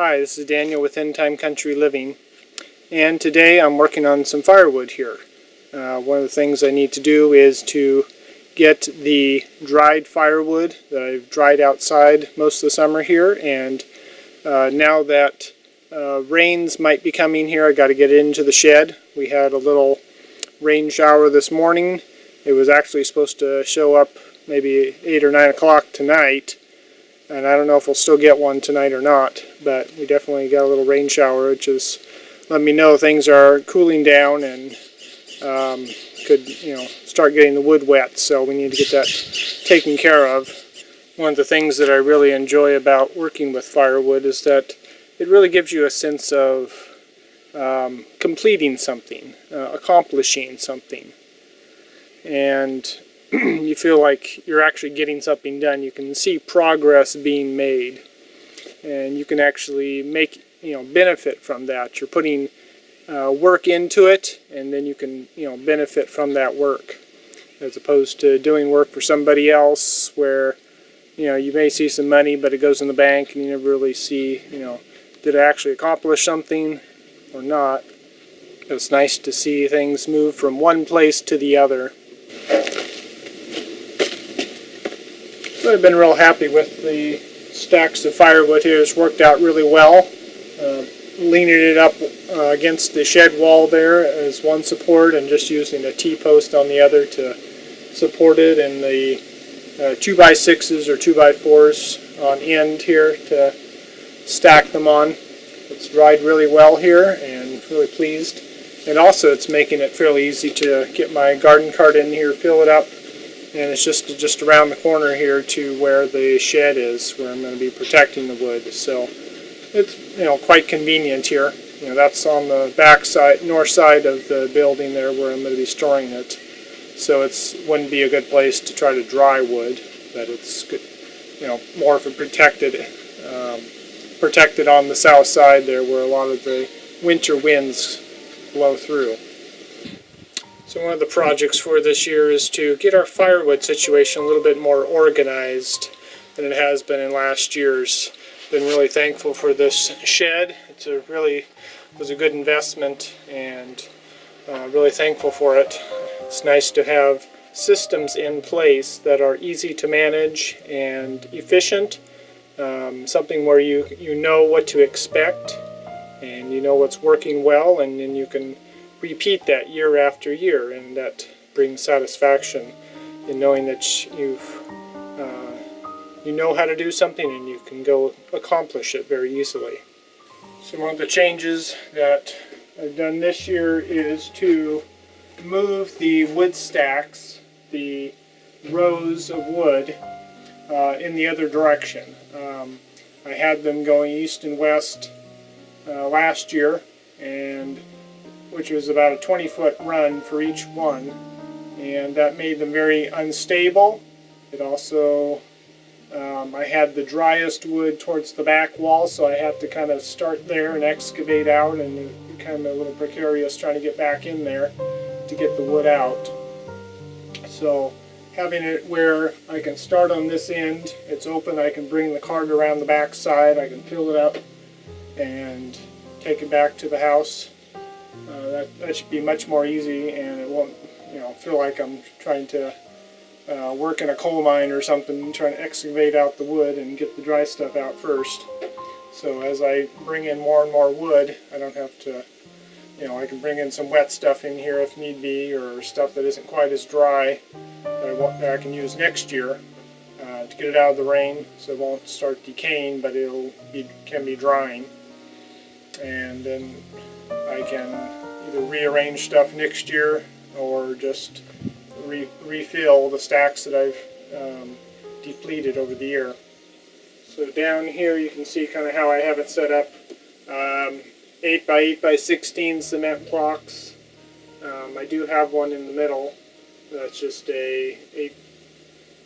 Hi, this is Daniel with End Time Country Living, and today I'm working on some firewood here. One of the things I need to do is to get the dried firewood that I've dried outside most of the summer here, and now that rains might be coming here, I got to get it into the shed. We had a little rain shower this morning. It was actually supposed to show up maybe 8 or 9 o'clock tonight. And I don't know if we'll still get one tonight or not, but we definitely got a little rain shower, which is letting me know things are cooling down and could, start getting the wood wet. So we need to get that taken care of. One of the things that I really enjoy about working with firewood is that it really gives you a sense of completing something, accomplishing something, and you feel like you're actually getting something done. You can see progress being made, and you can actually make, benefit from that. You're putting work into it, and then you can, benefit from that work, as opposed to doing work for somebody else where, you may see some money, but it goes in the bank, and you never really see, did I actually accomplish something or not. It's nice to see things move from one place to the other. So I've been real happy with the stacks of firewood here. It's worked out really well. Leaning it up against the shed wall there as one support, and just using a T-post on the other to support it, and the 2x6s or 2x4s on end here to stack them on. It's dried really well here, and really pleased. And also it's making it fairly easy to get my garden cart in here, fill it up. And it's just around the corner here to where the shed is, where I'm going to be protecting the wood. So it's quite convenient here. That's on the back side, north side of the building there, where I'm going to be storing it. So it wouldn't be a good place to try to dry wood, but it's good, more of a protected on the south side there, where a lot of the winter winds blow through. So one of the projects for this year is to get our firewood situation a little bit more organized than it has been in last years. Been really thankful for this shed. It really was a good investment, and really thankful for it. It's nice to have systems in place that are easy to manage and efficient. Something where you know what to expect, and you know what's working well, and then you can repeat that year after year, and that brings satisfaction in knowing that you know how to do something, and you can go accomplish it very easily. So one of the changes that I've done this year is to move the wood stacks, the rows of wood, in the other direction. I had them going east and west last year, and which was about a 20-foot run for each one, and that made them very unstable. It also, I had the driest wood towards the back wall, so I had to kind of start there and excavate out, and it became a little precarious trying to get back in there to get the wood out. So having it where I can start on this end, it's open, I can bring the cart around the back side, I can fill it up and take it back to the house. That should be much more easy, and it won't feel like I'm trying to work in a coal mine or something, trying to excavate out the wood and get the dry stuff out first. So as I bring in more and more wood, I don't have to, I can bring in some wet stuff in here if need be, or stuff that isn't quite as dry that I can use next year to get it out of the rain, so it won't start decaying, but can be drying. And then I can either rearrange stuff next year, or just refill the stacks that I've depleted over the year. So down here you can see kind of how I have it set up. 8 by 8 by 16 cement blocks. I do have one in the middle. That's just a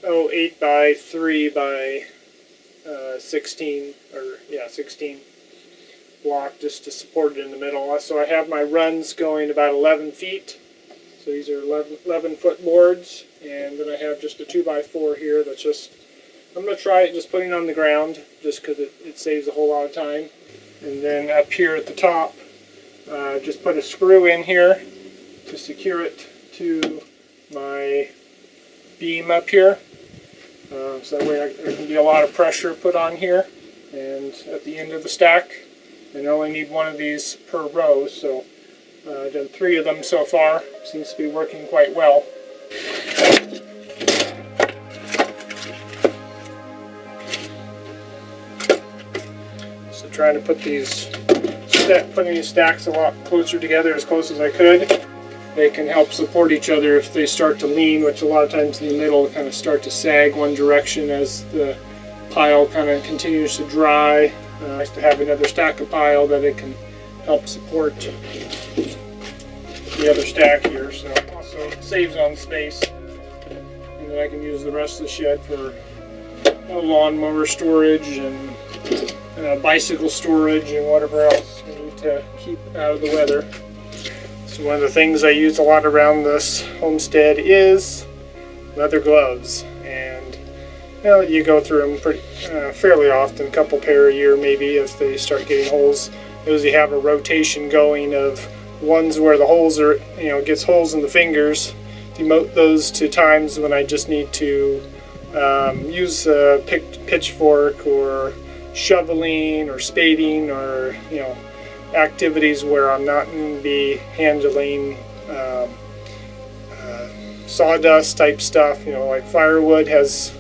8 by 3 by 16 block, just to support it in the middle. So I have my runs going about 11 feet. So these are 11-foot boards, and then I have just a 2x4 here that's just, I'm going to try it just putting it on the ground, just because it saves a whole lot of time. And then up here at the top, just put a screw in here to secure it to my beam up here. So that way there can be a lot of pressure put on here. And at the end of the stack, and I only need one of these per row, so I've done 3 of them so far. Seems to be working quite well. So trying to put putting these stacks a lot closer together, as close as I could. They can help support each other if they start to lean, which a lot of times in the middle kind of start to sag one direction as the pile kind of continues to dry. Nice to have another stack of pile that it can help support the other stack here, so also saves on space. And then I can use the rest of the shed for lawnmower storage and bicycle storage and whatever else I need to keep out of the weather. So one of the things I use a lot around this homestead is leather gloves, and you go through them fairly often, a couple pair a year maybe if they start getting holes. I usually have a rotation going of ones where the holes are, gets holes in the fingers, demote those to times when I just need to use a pitchfork or shoveling or spading or activities where I'm not going to be handling sawdust type stuff. Like firewood has,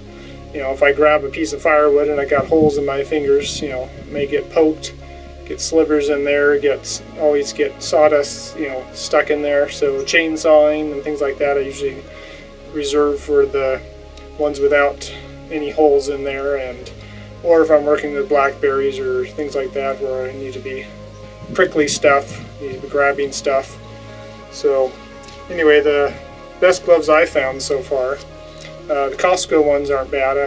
if I grab a piece of firewood and I got holes in my fingers, may get poked, get slivers in there, always get sawdust, stuck in there. So chainsawing and things like that I usually reserve for the ones without any holes in there, or if I'm working with blackberries or things like that where I need to be prickly stuff, need to be grabbing stuff. So anyway, the best gloves I found so far, the Costco ones aren't bad.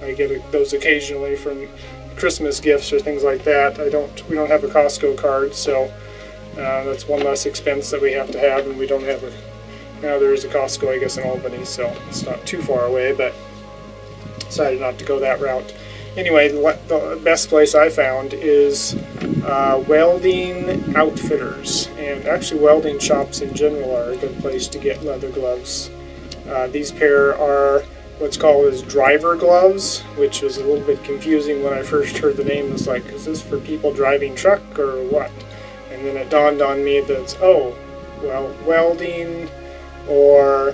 I get those occasionally from Christmas gifts or things like that. We don't have a Costco card, so that's one less expense that we have to have, and we don't have now there is a Costco, I guess, in Albany, so it's not too far away, but decided not to go that route. Anyway, the best place I found is Welding Outfitters, and actually welding shops in general are a good place to get leather gloves. These pair are what's called as driver gloves, which was a little bit confusing when I first heard the name. It's like, is this for people driving truck or what? And then it dawned on me that welding or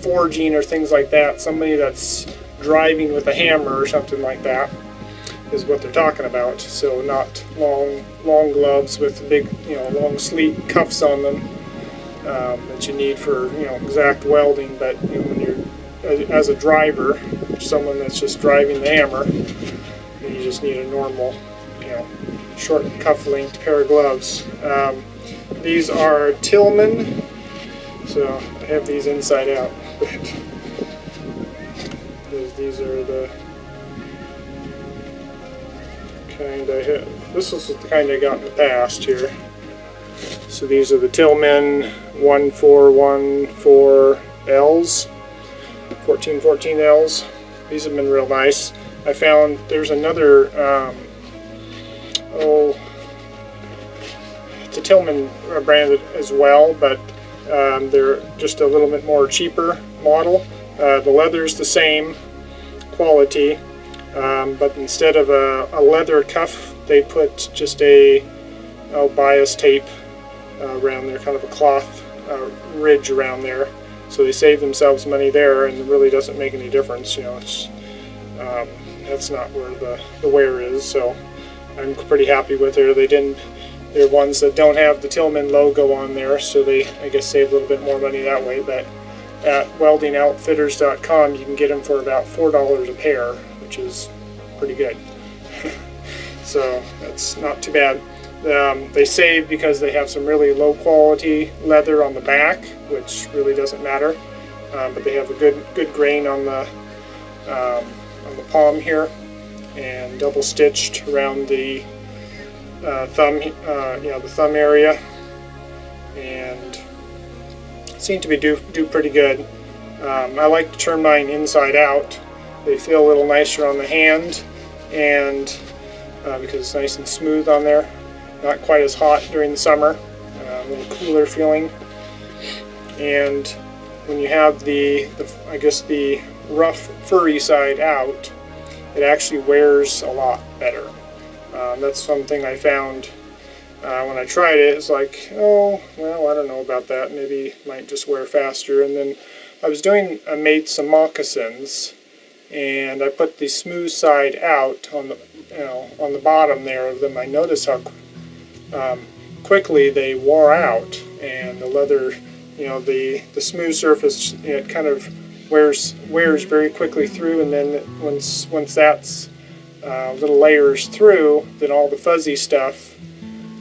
forging or things like that, somebody that's driving with a hammer or something like that is what they're talking about. So not long gloves with big long sleek cuffs on them that you need for exact welding, but when you're as a driver, someone that's just driving the hammer, you just need a normal short cuff length pair of gloves. These are Tillman, so I have these inside out. These are the kind I have. This is the kind I got in the past here. So these are the Tillman 1414Ls, 1414Ls. These have been real nice. I found there's another, it's a Tillman brand as well, but they're just a little bit more cheaper model. The leather's the same quality, but instead of a leather cuff, they put just a bias tape around there, kind of a cloth ridge around there. So they save themselves money there, and it really doesn't make any difference. It's that's not where the wear is. So I'm pretty happy with it. They're ones that don't have the Tillman logo on there, so they, I guess, save a little bit more money that way. But at weldingoutfitters.com, you can get them for about $4 a pair, which is pretty good. So that's not too bad. They save because they have some really low quality leather on the back, which really doesn't matter. But they have a good grain on the palm here, and double stitched around the thumb, the thumb area, and seem to be do pretty good. I like to turn mine inside out. They feel a little nicer on the hand, and because it's nice and smooth on there. Not quite as hot during the summer, a little cooler feeling. And when you have I guess the rough furry side out, it actually wears a lot better. That's something I found when I tried it. It's like, oh, well, I don't know about that. Maybe it might just wear faster. And then I made some moccasins, and I put the smooth side out on the bottom there of them. I noticed how quickly they wore out, and the leather, the smooth surface, it kind of wears very quickly through, and then once that's little layers through, then all the fuzzy stuff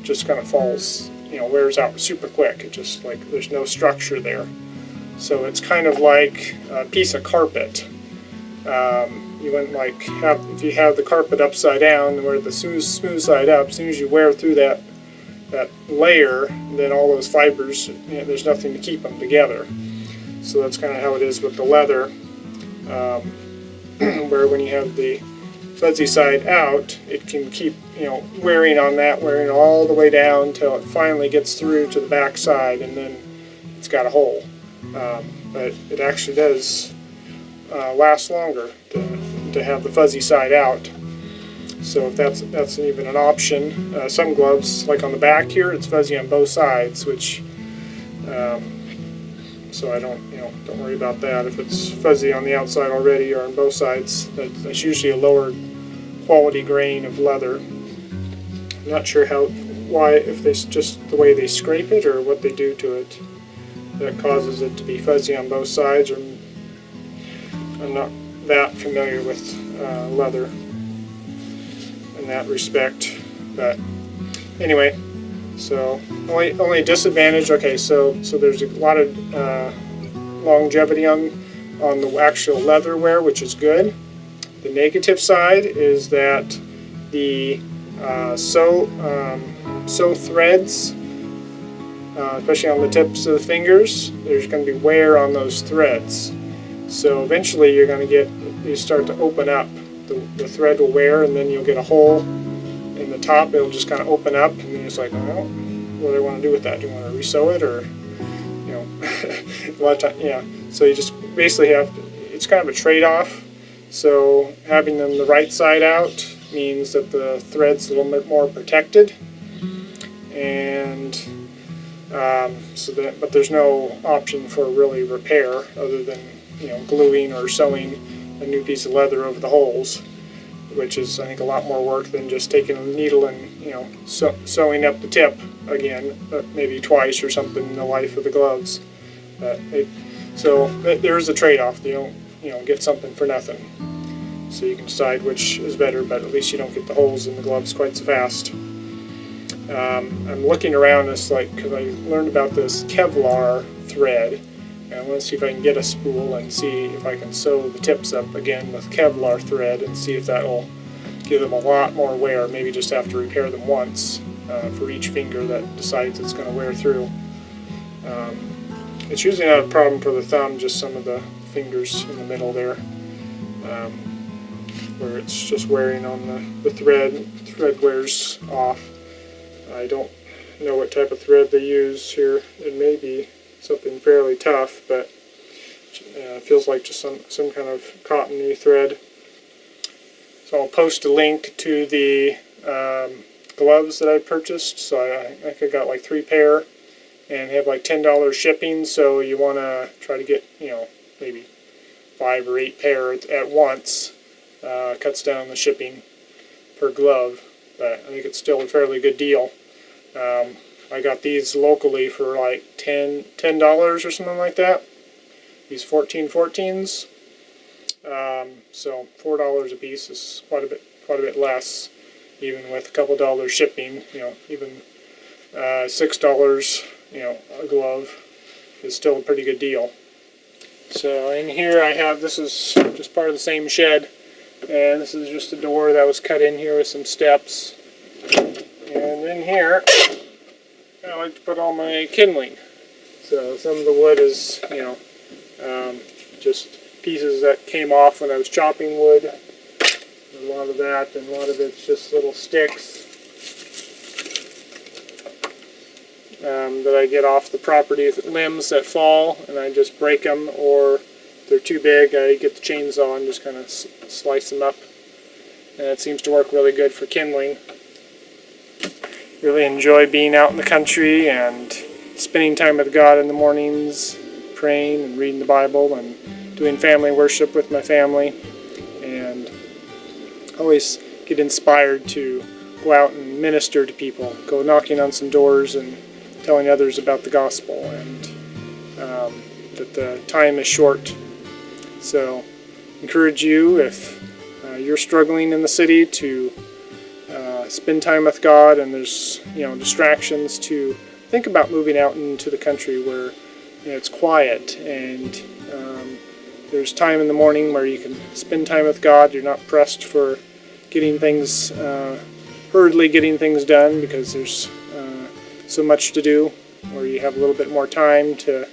just kind of falls, wears out super quick. It just like there's no structure there. So it's kind of like a piece of carpet. You wouldn't if you have the carpet upside down, where the smooth side up, as soon as you wear through that layer, then all those fibers, there's nothing to keep them together. So that's kind of how it is with the leather, where when you have the fuzzy side out, it can keep wearing all the way down till it finally gets through to the back side, and then it's got a hole. But it actually does last longer to have the fuzzy side out. So if that's even an option. Some gloves, like on the back here, it's fuzzy on both sides, which so I don't worry about that. If it's fuzzy on the outside already or on both sides, that's usually a lower quality grain of leather. I'm not sure if they just the way they scrape it or what they do to it that causes it to be fuzzy on both sides. Or I'm not that familiar with leather in that respect. But anyway, so only disadvantage. Okay, so there's a lot of longevity on the actual leather wear, which is good. The negative side is that the sew threads, especially on the tips of the fingers, there's going to be wear on those threads. So eventually you're going to you start to open up. The thread will wear, and then you'll get a hole in the top. It'll just kind of open up, and then it's like, well, what do I want to do with that? Do I want to resew it, or a lot of time, yeah. So you just basically have to. It's kind of a trade-off. So having them the right side out means that the thread's a little bit more protected, and but there's no option for really repair other than gluing or sewing a new piece of leather over the holes, which is I think a lot more work than just taking a needle and sewing up the tip again, maybe twice or something in the life of the gloves. So there's a trade-off. You don't get something for nothing. So you can decide which is better, but at least you don't get the holes in the gloves quite so fast. I'm looking around this, because I learned about this Kevlar thread, and I want to see if I can get a spool and see if I can sew the tips up again with Kevlar thread and see if that will give them a lot more wear. Maybe just have to repair them once for each finger that decides it's going to wear through. It's usually not a problem for the thumb, just some of the fingers in the middle there, where it's just wearing on the thread. The thread wears off. I don't know what type of thread they use here. It may be something fairly tough, but it feels like just some kind of cottony thread. So I'll post a link to the gloves that I purchased. So I think I got like 3 pair, and have like $10 shipping. So you want to try to get maybe 5 or 8 pair at once. Cuts down the shipping per glove, but I think it's still a fairly good deal. I got these locally for like $10 or something like that. These 14s. So $4 a piece is quite a bit less, even with a couple dollars shipping. Even $6 a glove is still a pretty good deal. So in here I have, this is just part of the same shed, and this is just a door that was cut in here with some steps. And in here I like to put all my kindling. So some of the wood is just pieces that came off when I was chopping wood. A lot of that, and a lot of it's just little sticks that I get off the property, limbs that fall, and I just break them, or if they're too big, I get the chainsaw and just kind of slice them up. And it seems to work really good for kindling. Really enjoy being out in the country and spending time with God in the mornings, praying and reading the Bible and doing family worship with my family, and always get inspired to go out and minister to people, go knocking on some doors and telling others about the gospel, and that the time is short. So encourage you, if you're struggling in the city, to spend time with God, and there's distractions, to think about moving out into the country where it's quiet, and there's time in the morning where you can spend time with God. You're not pressed for getting things, hurriedly getting things done, because there's so much to do, or you have a little bit more time to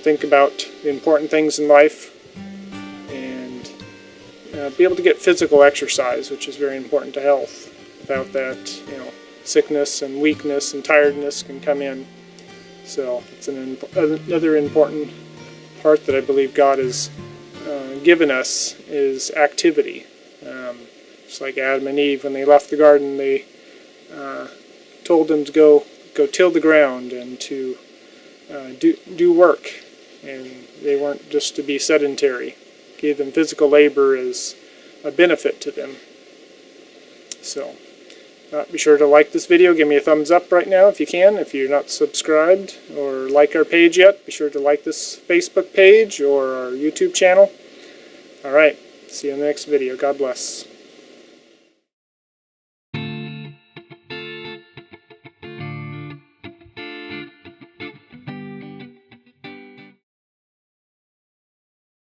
think about the important things in life, and be able to get physical exercise, which is very important to health. Without that, sickness and weakness and tiredness can come in. So it's another important part that I believe God has given us, is activity. Just like Adam and Eve, when they left the garden, they told them to go till the ground and to do work, and they weren't just to be sedentary. Gave them physical labor as a benefit to them. So be sure to like this video. Give me a thumbs up right now if you can. If you're not subscribed or like our page yet, be sure to like this Facebook page or our YouTube channel. Alright, see you in the next video. God bless.